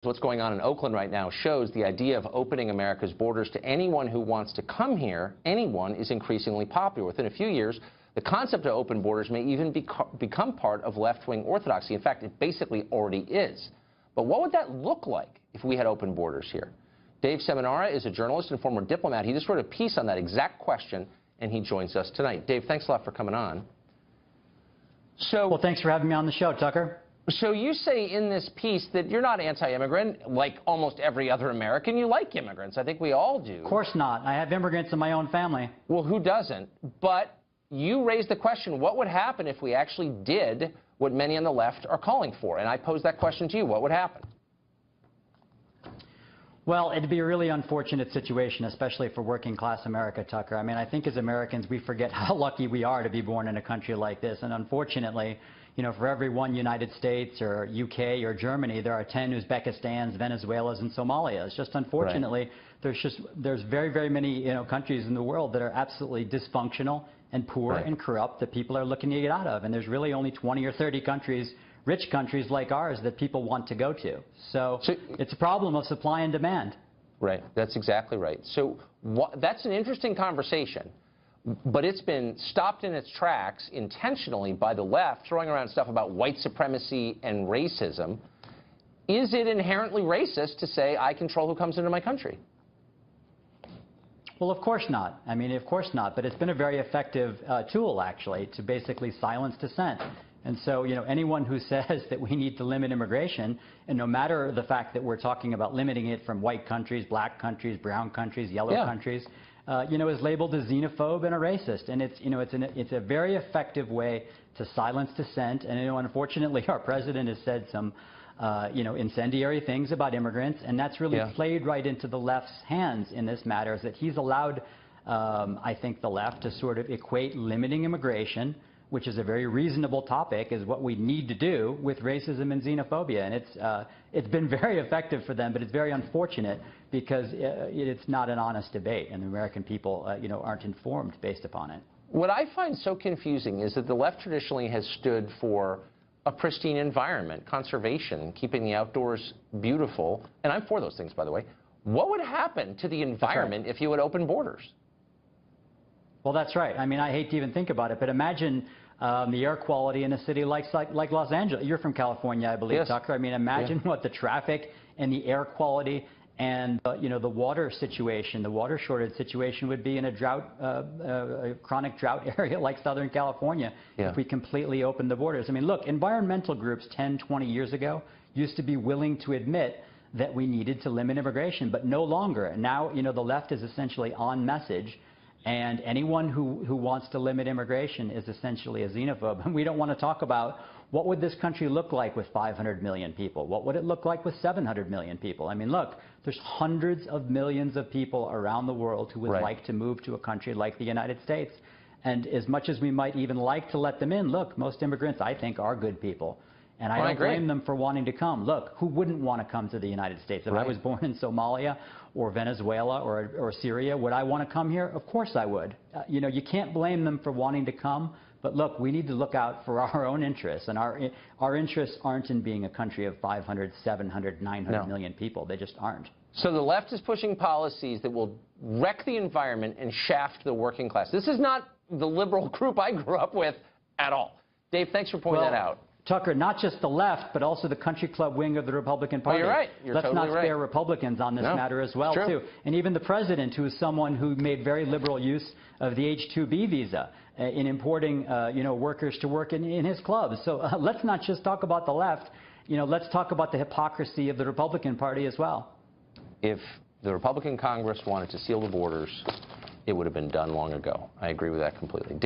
What's going on in Oakland right now shows the idea of opening America's borders to anyone who wants to come here, anyone, is increasingly popular. Within a few years, the concept of open borders may even become part of left-wing orthodoxy. In fact, it basically already is. But what would that look like if we had open borders here? Dave Seminara is a journalist and former diplomat. He just wrote a piece on that exact question, and he joins us tonight. Dave, thanks a lot for coming on. Well, thanks for having me on the show, Tucker. So you say in this piece that you're not anti-immigrant, like almost every other American. You like immigrants. I think we all do. Of course not. I have immigrants in my own family. Well, who doesn't? But you raised the question, what would happen if we actually did what many on the left are calling for? And I pose that question to you. What would happen? Well, it'd be a really unfortunate situation, especially for working-class America, Tucker. I mean, I think as Americans, we forget how lucky we are to be born in a country like this. And unfortunately, you know, for every one United States or UK or Germany, there are 10 Uzbekistans, Venezuelas, and Somalias. Just unfortunately, right. there's very, very many, countries in the world that are absolutely dysfunctional and poor right. and corrupt that people are looking to get out of. And there's really only 20 or 30 countries, rich countries like ours, that people want to go to. So it's a problem of supply and demand. Right. That's exactly right. So that's an interesting conversation. But it's been stopped in its tracks intentionally by the left, throwing around stuff about white supremacy and racism. Is it inherently racist to say, I control who comes into my country? Well, of course not. I mean, of course not. But it's been a very effective tool, actually, to basically silence dissent. And so, anyone who says that we need to limit immigration, and no matter the fact that we're talking about limiting it from white countries, black countries, brown countries, yellow countries, is labeled a xenophobe and a racist. And it's a very effective way to silence dissent. And, unfortunately, our president has said some, incendiary things about immigrants. And that's really played right into the left's hands in this matter, is that he's allowed, I think, the left to sort of equate limiting immigration, which is a very reasonable topic, is what we need to do with racism and xenophobia. And it's been very effective for them, but it's very unfortunate because it's not an honest debate, and the American people, aren't informed based upon it. What I find so confusing is that the left traditionally has stood for a pristine environment, conservation, keeping the outdoors beautiful. And I'm for those things, by the way. What would happen to the environment if you would open borders? Well, that's right. I mean, I hate to even think about it, but imagine the air quality in a city like Los Angeles. You're from California, I believe, Tucker. I mean, imagine what the traffic and the air quality and, the water situation, the water shortage situation would be in a drought, a chronic drought area like Southern California if we completely opened the borders. I mean, look, environmental groups 10, 20 years ago used to be willing to admit that we needed to limit immigration, but no longer. And now, the left is essentially on message. And anyone who wants to limit immigration is essentially a xenophobe. And we don't want to talk about what would this country look like with 500 million people? What would it look like with 700 million people? I mean, look, there's hundreds of millions of people around the world who would like to move to a country like the United States. And as much as we might even like to let them in, look, most immigrants, I think, are good people. And I don't blame them for wanting to come. Look, who wouldn't want to come to the United States? If I was born in Somalia or Venezuela or Syria, would I want to come here? Of course I would. You can't blame them for wanting to come. But look, we need to look out for our own interests. And our interests aren't in being a country of 500, 700, 900 million people. They just aren't. So the left is pushing policies that will wreck the environment and shaft the working class. This is not the liberal group I grew up with at all. Dave, thanks for pointing that out. Tucker, not just the left, but also the country club wing of the Republican Party. You're right. Let's not spare Republicans on this matter as well, too. And even the president, who is someone who made very liberal use of the H-2B visa in importing, workers to work in his clubs. So let's not just talk about the left. Let's talk about the hypocrisy of the Republican Party as well. If the Republican Congress wanted to seal the borders, it would have been done long ago. I agree with that completely.